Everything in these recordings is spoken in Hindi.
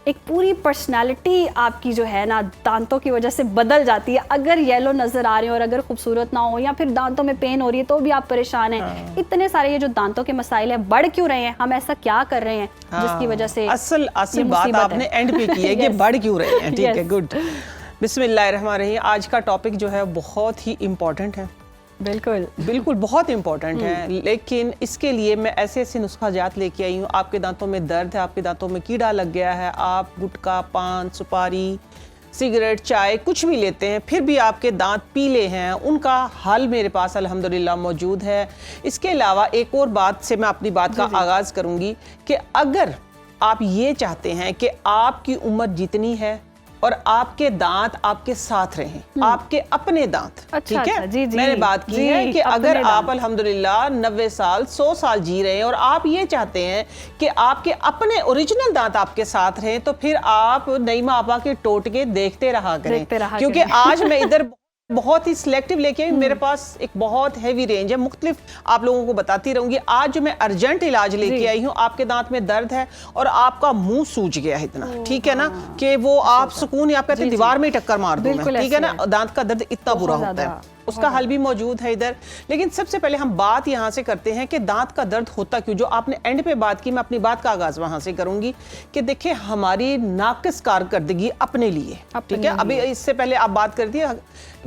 एक पूरी पर्सनालिटी आपकी जो है ना दांतों की वजह से बदल जाती है। अगर येलो नज़र आ रहे हो और अगर खूबसूरत ना हो या फिर दांतों में पेन हो रही है तो भी आप परेशान हैं। इतने सारे ये जो दांतों के मसाइल हैं बढ़ क्यों रहे हैं, हम ऐसा क्या कर रहे हैं जिसकी वजह से असल बात आपने एंड पे की है कि बढ़ क्यों रहे हैं। ठीक है, गुड। बिस्मिल्लाहिर्रहमानिर्रहीम। आज का टॉपिक जो है बहुत ही इम्पोर्टेंट है। बिल्कुल बहुत इंपॉर्टेंट है, लेकिन इसके लिए मैं ऐसे ऐसे नुस्खाजात लेके आई हूँ। आपके दांतों में दर्द है, आपके दांतों में कीड़ा लग गया है, आप गुटखा, पान, सुपारी, सिगरेट, चाय कुछ भी लेते हैं फिर भी आपके दांत पीले हैं, उनका हल मेरे पास अल्हम्दुलिल्लाह मौजूद है। इसके अलावा एक और बात से मैं अपनी बात का आगाज़ करूँगी कि अगर आप ये चाहते हैं कि आपकी उम्र जितनी है और आपके दांत आपके साथ रहें, आपके अपने दांत, ठीक है, जी, जी, मैंने बात की है कि अगर आप अल्हम्दुलिल्लाह 90 साल 100 साल जी रहे हैं और आप ये चाहते हैं कि आपके अपने ओरिजिनल दांत आपके साथ रहें, तो फिर आप नईमा आपा के टोटके देखते रहा करें, क्योंकि आज मैं इधर बहुत ही सिलेक्टिव लेके आई। मेरे पास एक बहुत हैवी रेंज है, मुख्तलिफ आप लोगों को बताती रहूंगी। आज जो मैं अर्जेंट इलाज लेके आई हूँ, आपके दांत में दर्द है और आपका मुंह सूज गया है इतना, ठीक है ना, कि वो आप सुकून ही आप कहते हैं दीवार में टक्कर मार दूं मैं, ठीक है ना, दांत का दर्द इतना बुरा होता है। उसका हल भी मौजूद है इधर। लेकिन सबसे पहले हम बात यहाँ से करते हैं कि दांत का दर्द होता क्यों। जो आपने एंड पे बात की, मैं अपनी बात का आगाज वहां से करूंगी कि देखिए हमारी नाकिस कारकर्दगी अपने लिए, ठीक है, अभी इससे पहले आप बात करती है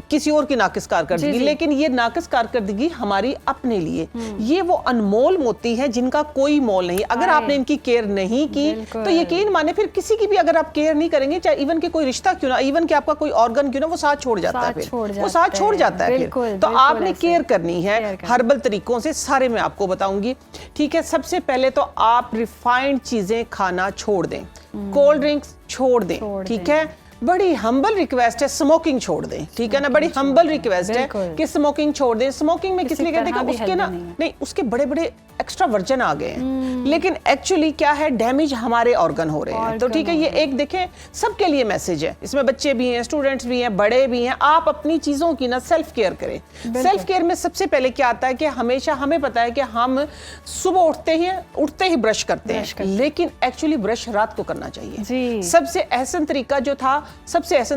किसी और की नाकिस कारकर्दगी, लेकिन ये नाकिस कारकर्दगी हमारी अपने लिए, ये वो अनमोल मोती है जिनका कोई मोल नहीं। अगर आपने इनकी केयर नहीं की तो यकीन माने फिर किसी की भी अगर आप केयर नहीं करेंगे, चाहे इवन के कोई रिश्ता क्यों ना, इवन के आपका कोई ऑर्गन क्यों ना, वो साथ छोड़ जाता है, फिर वो साथ छोड़ जाता है। तो आपने केयर करनी है हर्बल तरीकों से, सारे मैं आपको बताऊंगी, ठीक है। सबसे पहले तो आप रिफाइंड चीजें खाना छोड़ दें, कोल्ड ड्रिंक्स छोड़ दें, ठीक है। बड़ी हम्बल रिक्वेस्ट है, स्मोकिंग छोड़ दें, ठीक है ना, बड़ी हम्बल रिक्वेस्ट है कि स्मोकिंग छोड़ दें। स्मोकिंग में किस लिए कहते हैं कि उसके ना नहीं, उसके बड़े बड़े एक्स्ट्रा वर्जन आ गए हैं, लेकिन एक्चुअली क्या है, डैमेज हमारे ऑर्गन हो रहे हैं। तो ठीक है, ये एक देखें सबके लिए मैसेज है, इसमें बच्चे भी हैं, स्टूडेंट्स भी हैं, बड़े भी हैं। आप अपनी चीजों की ना सेल्फ केयर करें। सेल्फ केयर में सबसे पहले क्या आता है कि हमेशा हमें पता है कि हम सुबह उठते ही ब्रश करते हैं, लेकिन एक्चुअली ब्रश रात को करना चाहिए। सबसे एहसन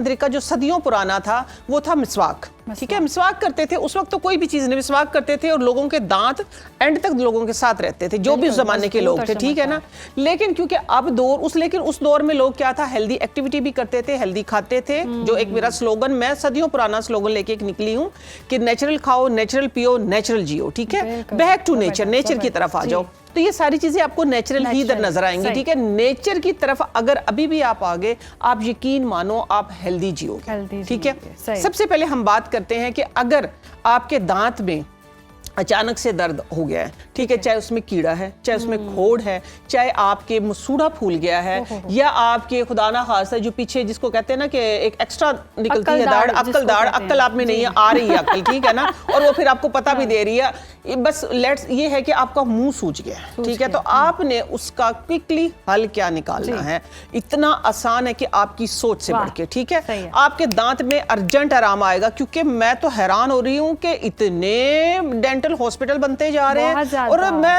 तरीका जो सदियों पुराना था वो था मिसवाक, ठीक है। मिसवाक करते थे, उस वक्त तो कोई भी चीज नहीं, मिसवाक करते थे और लोगों के दांत एंड तक लोगों के साथ रहते थे, जो भी उस जमाने के लोग थे, ठीक है ना। लेकिन क्योंकि अब लेकिन उस दौर में लोग क्या था, हेल्दी एक्टिविटी भी करते थे, हेल्दी खाते थे। जो एक मेरा स्लोगन, मैं सदियों पुराना स्लोगन लेके निकली हूँ कि नेचुरल खाओ, नेचुरल पियो, नेचुरल जियो, ठीक है। बैक टू नेचर, नेचर की तरफ आ जाओ। तो ये सारी चीजें आपको नेचुरल ही इधर नजर आएंगी, ठीक है। नेचर की तरफ अगर अभी भी आप आगे, आप यकीन मानो आप हेल्दी जियोगे, ठीक है। सबसे पहले हम बात करते हैं कि अगर आपके दांत में अचानक से दर्द हो गया है, ठीक है, चाहे उसमें कीड़ा है, चाहे उसमें खोड़ है, चाहे आपके मसूड़ा फूल गया है, या आपके खुदा ना खास्ता जो पीछे जिसको कहते हैं ना कि एक एक्स्ट्रा निकलती है दाढ़, अक्ल आप में नहीं है, आ रही है अक्ल, ठीक है ना, और वो फिर आपको पता भी दे रही है, बस लेट्स ये है कि आपका मुंह सूज गया, ठीक है। तो आपने उसका क्विकली हल क्या निकालना है, इतना आसान है कि आपकी सोच से बढ़ के, ठीक है। आपके दांत में अर्जेंट आराम आएगा, क्योंकि मैं तो हैरान हो रही हूँ कि इतने डेंटल हॉस्पिटल बनते जा रहे हैं, और मैं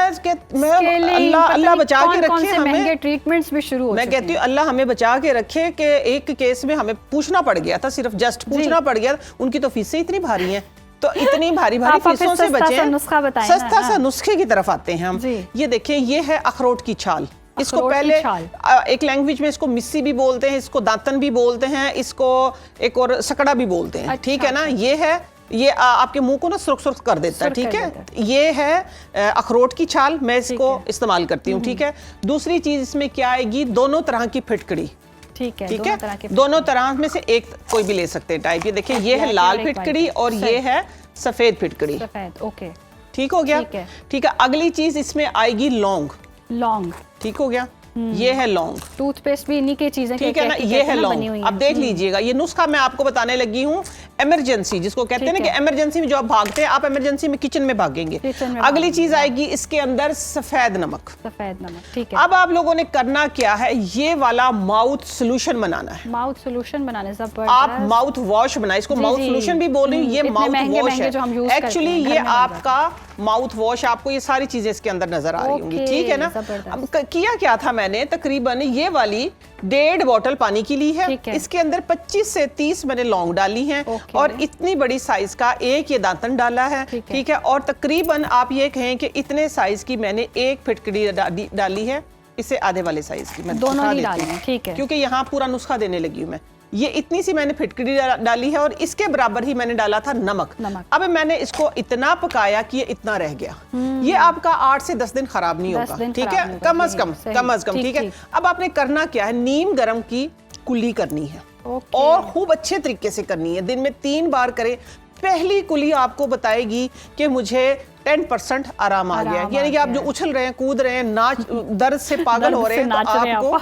अल्लाह बचा के रखे, हमें ट्रीटमेंट्स भी शुरू हो, मैं कहती हूँ अल्लाह हमें बचा के रखे कि एक केस में हमें पूछना पड़ गया था, सिर्फ जस्ट पूछना पड़ गया, उनकी तो फीसें इतनी भारी हैं, तो इतनी भारी फीसों से बचें, सस्ता सा नुस्खे की तरफ आते हैं हम। ये देखें, ये है अखरोट की छाल। इसको पहले एक लैंग्वेज में इसको मिस्सी भी बोलते हैं, इसको दातन भी बोलते हैं, इसको एक और सकड़ा भी बोलते हैं, ठीक है ना। ये आपके मुंह को ना सुर्ख कर देता है, ठीक है। ये है अखरोट की छाल, मैं इसको इस्तेमाल करती हूँ, ठीक है। दूसरी चीज इसमें क्या आएगी, दोनों तरह की फिटकड़ी, ठीक है, दोनों तरह में से एक कोई भी ले सकते हैं टाइप। ये देखिए, ये है लाल फिटकड़ी और ये है सफेद फिटकड़ी, ओके, ठीक हो गया, ठीक है। अगली चीज इसमें आएगी लौंग, ठीक हो गया, ये है लौंग। टूथपेस्ट भी इन्हीं की चीजें, ठीक है ना, ये है लौंग। अब देख लीजिएगा, ये नुस्खा मैं आपको बताने लगी हूँ, इमरजेंसी जिसको कहते हैं ना, कि इमरजेंसी में जो आप भागते हैं, आप इमरजेंसी में किचन में भागेंगे। अगली चीज आएगी इसके अंदर सफेद नमक, ठीक है। अब आप लोगों ने करना क्या है, ये वाला माउथ सोल्यूशन बनाना है। माउथ सोल्यूशन बनाने, आप माउथ वॉश बनाए, इसको माउथ सोल्यूशन भी बोल रही हूँ, ये माउथ वॉश है। एक्चुअली ये आपका माउथ वॉश, आपको ये सारी चीजें इसके अंदर नजर आ रही होंगी, ओके, ठीक है ना। जबरदस्त। अब किया क्या था मैंने, तकरीबन ये वाली 1.5 बॉटल पानी की ली है, ठीक है। इसके अंदर 25 से 30 मैंने लौंग डाली हैं, ओके। और इतनी बड़ी साइज का एक ये दातन डाला है, ठीक है। और तकरीबन आप ये कहें कि इतने साइज की मैंने एक फिटकड़ी डाली है, इसे आधे वाले साइज की मैं दोनों दिखा ही देती डाली हूं, हैं, ठीक है। क्योंकि यहाँ पूरा नुस्खा देने लगी हूं मैं। ये इतनी सी मैंने फिटकड़ी डाली है और इसके बराबर ही मैंने डाला था नमक। अब मैंने इसको इतना पकाया कि ये इतना रह गया। ये आपका 8 से 10 दिन खराब नहीं होगा, ठीक है, कम अज कम, ठीक है। अब आपने करना क्या है, नीम गरम की कुल्ली करनी है, और खूब अच्छे तरीके से करनी है, दिन में 3 बार करें। पहली कुली आपको बताएगी कि मुझे 10% आराम आ गया, यानी कि आप जो उछल रहे हैं, कूद रहे हैं, नाच दर्द से पागल हो रहे हैं, तो आपको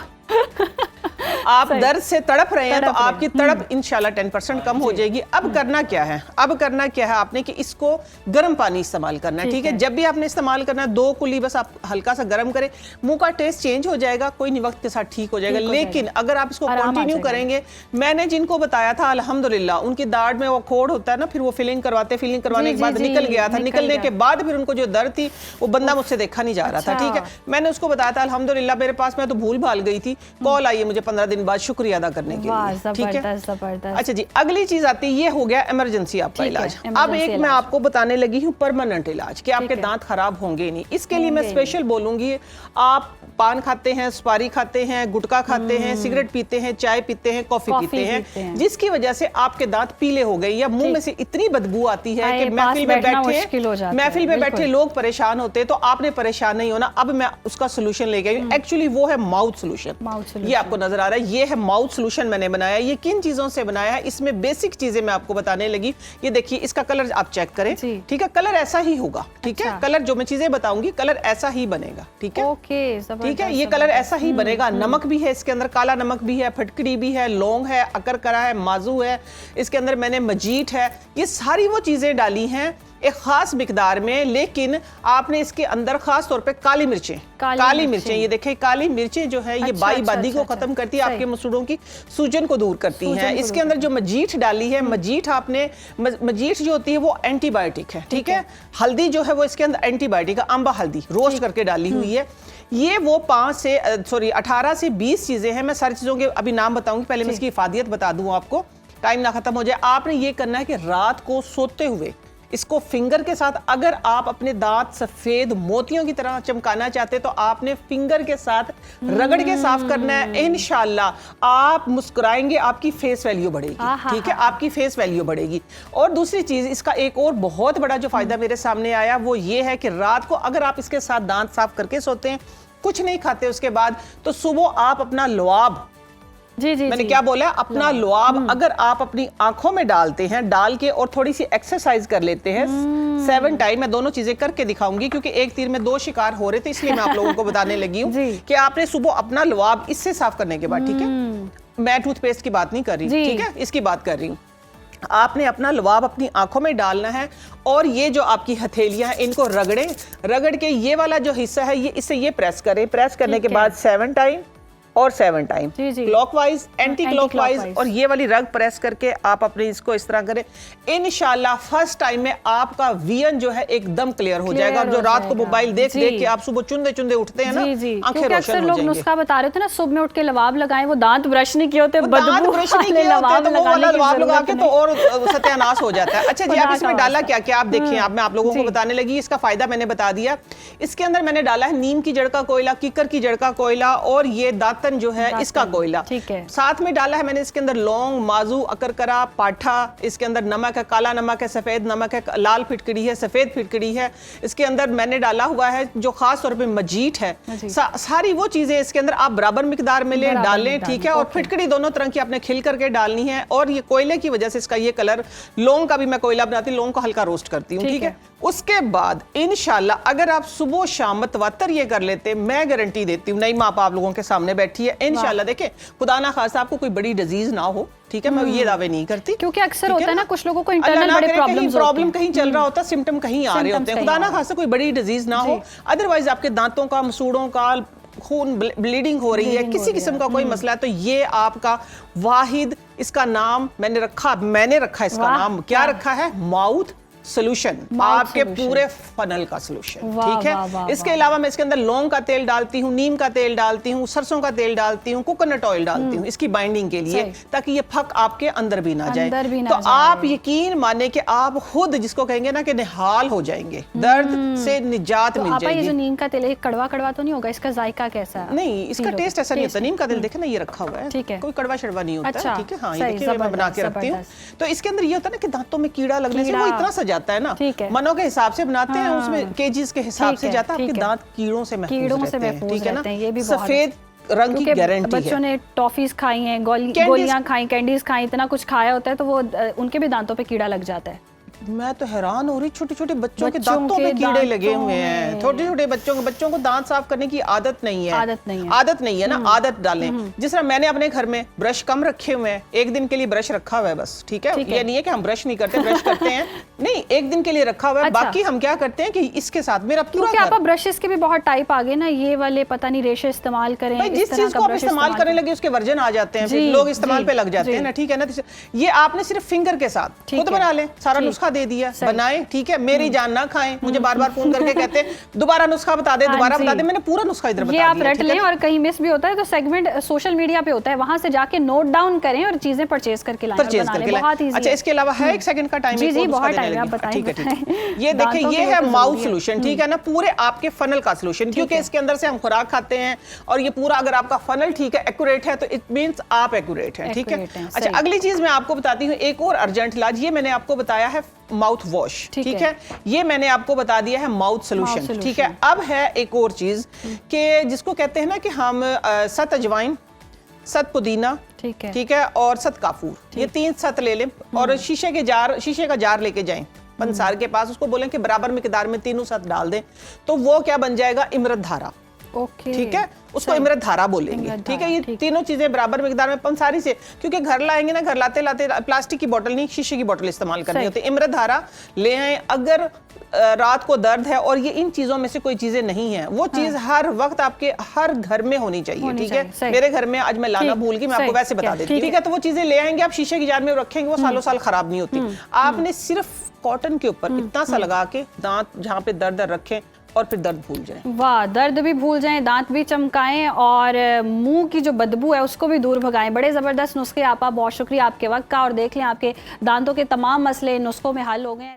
आप दर्द से तड़प रहे हैं, तो आपकी तड़प इंशाल्लाह 10% कम हो जाएगी। अब करना क्या है, अब करना क्या है आपने कि इसको गर्म पानी इस्तेमाल करना है, ठीक है। जब भी आपने इस्तेमाल करना है 2 कुली बस आप हल्का सा गर्म करें, मुंह का टेस्ट चेंज हो जाएगा, कोई नहीं, वक्त के साथ ठीक हो जाएगा। लेकिन अगर आप इसको कंटिन्यू करेंगे, मैंने जिनको बताया था अल्हम्दुलिल्लाह उनकी दाढ़ में वो खोड़ होता है ना, फिर वो फिलिंग करवाते, फिलिंग करवाने के बाद निकल गया था, निकलने के बाद फिर उनको जो दर्द थी वो बंदा मुझसे देखा नहीं जा रहा था, ठीक है। मैंने उसको बताया था अल्हम्दुलिल्लाह, मेरे पास मैं तो भूल भाल गई थी, कॉल आई है मुझे 15 दिन बाद शुक्रिया अदा करने के लिए, ठीक है। अच्छा जी, अगली चीज आती है, ये हो गया इमरजेंसी आपका इलाज। अब एक मैं आपको बताने लगी हूँ परमानेंट इलाज, कि आपके दांत खराब होंगे नहीं। इसके लिए मैं स्पेशल बोलूंगी, आप पान खाते हैं, सुपारी खाते हैं, गुटखा खाते हैं, सिगरेट पीते हैं, चाय पीते हैं, कॉफी पीते हैं, जिसकी वजह से आपके दांत पीले हो गए या मुंह में से इतनी बदबू आती है कि महफिल में बैठे लोग परेशान होते हैं, तो आपने परेशान नहीं होना। अब मैं उसका सोल्यूशन लेके आई हूं, एक्चुअली वो है माउथ सोल्यूशन। ये आपको नजर आ रहा है, ये है माउथ सोल्यूशन मैंने बनाया। ये किन चीजों से बनाया है, इसमें बेसिक चीजें मैं आपको बताने लगी। ये देखिए, इसका कलर आप चेक करें, ठीक है, कलर ऐसा ही होगा, ठीक है, कलर जो मैं चीजें बताऊंगी कलर ऐसा ही बनेगा, ठीक है, ठीक है, ये कलर ऐसा ही बनेगा। नमक भी है इसके अंदर, काला नमक भी है, फटकड़ी भी है, लौंग है, अकरकरा है, माजू है, इसके अंदर मैंने मजीठ है, ये सारी वो चीजें डाली हैं एक खास मिकदार में। लेकिन आपने इसके अंदर खास तौर पे काली मिर्चें, ये देखें, काली मिर्चें जो है ये बादी को खत्म करती है, आपके मसूड़ों की सूजन को दूर करती हैं। इसके अंदर जो मजीठ डाली है, मजीठ जो होती है वो एंटीबायोटिक है, ठीक है। हल्दी जो है वो इसके अंदर एंटीबायोटिक है, अंबा हल्दी रोस्ट करके डाली हुई है। ये वो 18 से 20 चीजें हैं। मैं सारी चीजों के अभी नाम बताऊंगी, पहले मैं इसकी इफादियत बता दूं आपको, टाइम ना खत्म हो जाए। आपने ये करना है कि रात को सोते हुए इसको फिंगर के साथ, अगर आप अपने दांत सफेद मोतियों की तरह चमकाना चाहते तो आपने फिंगर के साथ रगड़ के साफ करना है। इंशाल्लाह आप मुस्कुराएंगे, आपकी फेस वैल्यू बढ़ेगी, ठीक है, आपकी फेस वैल्यू बढ़ेगी। और दूसरी चीज, इसका एक और बहुत बड़ा जो फायदा मेरे सामने आया वो ये है कि रात को अगर आप इसके साथ दांत साफ करके सोते हैं, कुछ नहीं खाते उसके बाद, तो सुबह आप अपना लुआब, मैंने क्या बोला, अपना लुआब अगर आप अपनी आंखों में डालते हैं, डाल के और थोड़ी सी एक्सरसाइज कर लेते हैं 7 टाइम, मैं दोनों चीजें करके दिखाऊंगी क्योंकि एक तीर में 2 शिकार हो रहे थे, इसलिए मैं आप लोगों को बताने लगी हूँ कि आपने सुबह अपना लुआब इससे साफ करने के बाद, ठीक है, मैं टूथपेस्ट की बात नहीं कर रही, ठीक है, इसकी बात कर रही हूँ। आपने अपना लुआब अपनी आंखों में डालना है और ये जो आपकी हथेलियां हैं इनको रगड़ के ये वाला जो हिस्सा है ये इससे ये प्रेस करें। प्रेस करने के बाद 7 टाइम और 7 टाइम क्लॉकवाइज, एंटी क्लॉकवाइज, और ये वाली रग प्रेस करके आप अपने इसको इस तरह करें। इंशाल्लाह फर्स्ट टाइम में आपका विजन जो है एकदम क्लियर हो जाएगा। जो रात को मोबाइल देख के आप सुबह चुंदे उठते हैं ना, आंखें रोशन हो जाएंगी। लोग नुस्खा बता रहे थे ना, सुबह में उठ के लवाब लगाएं, वो दांत ब्रश नहीं किए होते, दांत ब्रश नहीं किए होते, तो वो वाला लवाब लगा के तो और सत्यानाश हो जाता है। अच्छा जी, अब इसमें डाला क्या क्या आप देखिए, आप मैं आप लोगों को बताने लगी। इसका फायदा मैंने बता दिया। इसके अंदर मैंने डाला है नीम की जड़ का कोयला, किकर की जड़ का कोयला और ये दातन जो है इसका कोयला, ठीक है। साथ में डाला है मैंने इसके अंदर लौंग, माजू, अकरकरा, पाठा, इसके अंदर नमक है, काला नमक है, सफेद नमक है, लाल फिटकड़ी है, सफेद फिटकड़ी है। इसके अंदर मैंने डाला हुआ है जो खास तौर पे मजीठ है। सारी वो चीजें इसके अंदर आप बराबर मिकदार में डालें, ठीक है। और फिटकड़ी दोनों तरह की आपने खिल करके डालनी है। और ये कोयले की वजह से इसका ये कलर, लौंग का भी मैं कोयला बनाती हूँ, लौंग को हल्का रोस्ट करती हूँ, ठीक है। उसके बाद इंशाल्लाह अगर आप सुबह शाम मतवातर ये कर लेते, मैं गारंटी देती हूँ, नई माँ आप लोगों के सामने बैठी है, इंशाल्लाह देखें, खुदा ना खासा आपको कोई बड़ी डिजीज ना हो, ठीक है। मैं ये दावे नहीं करती, क्योंकि अक्सर होता है ना कुछ लोगों को इंटरनल बड़े प्रॉब्लम कहीं चल रहा होता है, सिम्टम कहीं आ रहे होते हैं, खुदा ना खासा कोई बड़ी डिजीज ना हो। अदरवाइज आपके दांतों का, मसूड़ों का खून, ब्लीडिंग हो रही है, किसी किस्म का कोई मसला है, तो ये आपका वाहिद, इसका नाम मैंने रखा इसका नाम क्या रखा है, माउथ सोल्यूशन, Mouth आपके solution। पूरे फनल का सोल्यूशन। वाह, ठीक है, वाह, वाह, इसके अलावा मैं इसके अंदर लौंग का तेल डालती हूँ, नीम का तेल डालती हूँ, सरसों का तेल डालती हूँ, कोकोनट ऑयल डालती हूँ इसकी बाइंडिंग के लिए, सही। ताकि ये फक आपके अंदर भी ना अंदर जाए। भी ना तो जाए। आप यकीन माने कि आप खुद जिसको कहेंगे ना कि निहाल हो जाएंगे, दर्द से निजात तो मिल आपा ये जो जाएगी। नीम का तेल है कड़वा कड़वा तो नहीं होगा, इसका जायका कैसा है? नहीं, इसका टेस्ट ऐसा नहीं होता। नीम का तेल देखे ना, ये रखा हुआ है, ठीक है। कोई कड़वा शड़वा नहीं होता। अच्छा, ठीक है, हाँ, ये सही, देखिए मैं बना के रखती हूँ। जबरदस्त। तो इसके अंदर ये होता है ना कि दांतों में कीड़ा लगने से वो कीड़ा। इतना सा जाता है ना, ठीक है। मनों के हिसाब से बनाते हैं, हाँ। उसमें केजीज के हिसाब ठीक से है, जाता है, ठीक आपके है। दांत कीड़ों से कीड़ों से महफूज रहते हैं। महफूज ठीक है ना, रहते हैं, ये भी बहुत सफेद रंग की क्योंकि गारंटी बच्चों है। ने टॉफीज खाई हैं, Candies- गोलियां खाई, कैंडीज खाई, इतना कुछ खाया होता है तो वो उनके भी दांतों पे कीड़ा लग जाता है। मैं तो हैरान हो रही, छोटे छोटे बच्चों के बच्चों दांतों के में कीड़े लगे दांतों हुए हैं। में। छोटे छोटे बच्चों को दांत साफ करने की आदत नहीं है। आदत नहीं है। आदत नहीं है ना, आदत डालें। जिस तरह मैंने अपने घर में ब्रश कम रखे हुए हैं, एक दिन के लिए ब्रश रखा हुआ है बस। ठीक है, ये नहीं है कि हम ब्रश नहीं करते, ब्रश करते हैं, नहीं, एक दिन के लिए रखा हुआ है। अच्छा। बाकी हम क्या करते हैं कि इसके साथ मेरा पूरा क्योंकि घर- आप ब्रशेस के भी बहुत टाइप आ गए ना, ये वाले पता नहीं रेशे इस्तेमाल करें, भाई इस जिस तरह चीज का को आप ब्रश इस्तेमाल करने लगे उसके वर्जन आ जाते हैं, फिर जी, लोग इस्तेमाल जी, पे लग जाते जी। हैं ना। ठीक है ना, तो ये आपने सिर्फ फिंगर के साथ ठीक खुद है। बना लें, सारा ठीक। नुस्खा दे दिया, सही। बनाएं। ठीक है, मेरी जान ना खाएं, मुझे बार बार फोन करके कहते हैं दोबारा नुस्खा बता दे, हाँ दोबारा जी। बता दे, मैंने पूरा नुस्खा इधर बता ये दिया। आप रट ठीक है लें, ना? और कहीं मिस भी होता है तो सेगमेंट सोशल मीडिया पे होता है, वहां से जाके नोट डाउन करें और चीजें परचेज करके लाएं और परचेज बना लें। करके बहुत लाएं। ईजी अच्छा, इसके अलावा है 1 सेकंड का टाइम, जी, एक जी, और नुस्खा बहुत देने टाइम है, लगी। आप बताएं, ठीक है, ठीक है। बताएं। ये दांतों देखिए, के ये लिए है तो माउथ जरूरी है। सोल्यूशन। ठीक है ना, पूरे आपके फनल का सोल्यूशन, क्योंकि इसके अंदर से हम खुराक खाते हैं और ये पूरा अगर आपका फनल ठीक है, एक्यूरेट है, तो इट मींस आप एक्यूरेट हैं। ठीक है। Accurate हैं, अच्छा, सही। अगली चीज मैं आपको बताती हूँ, एक और अर्जेंट इलाज, ये मैंने आपको बताया है माउथ वॉश। ठीक ठीक है। है, ये मैंने आपको बता दिया है माउथ सोल्यूशन। solution। ठीक है, अब है एक और चीज कि जिसको कहते हैं ना कि हम सत अजवाइन, सत पुदीना, ठीक है। ठीक है, और सत काफूर, ये 3 सत ले लें और शीशे का जार लेके जाएं पंसार के पास, उसको बोलें कि बराबर मिकदार में तीनों सत डाल दें, तो वो क्या बन जाएगा, इमरत धारा। ओके, ठीक है, उसको सही। इमरत धारा बोलेंगे। इमरत ठीक है, धारा, ये ठीक। तीनों चीजें बराबर मिकदार में पंसारी से, क्योंकि घर लाएंगे ना, घर लाते लाते प्लास्टिक की बोतल नहीं, शीशे की बोतल इस्तेमाल करनी सही। होती है। इमरत धारा ले आए। अगर रात को दर्द है और ये इन चीजों में से कोई चीजें नहीं है, वो चीज हर वक्त आपके हर घर में होनी चाहिए। ठीक है, सही। मेरे घर में आज मैं लाना ठीक, भूल गई, मैं आपको सही, वैसे बता क्या, देती हूँ। ठीक ठीक है, तो वो चीजें ले आएंगे, आप शीशे की जार में रखेंगे, वो सालों साल खराब नहीं होती। आपने सिर्फ कॉटन के ऊपर इतना सा लगा के दांत जहाँ पे दर्द रखें और फिर दर्द भूल जाएं। वाह, दर्द भी भूल जाएं, दांत भी चमकाएं और मुंह की जो बदबू है उसको भी दूर भगाएं। बड़े ज़बरदस्त नुस्खे आपा, बहुत शुक्रिया आपके वक्त का, और देख लें आपके दांतों के तमाम मसले नुस्खों में हल हो गए हैं।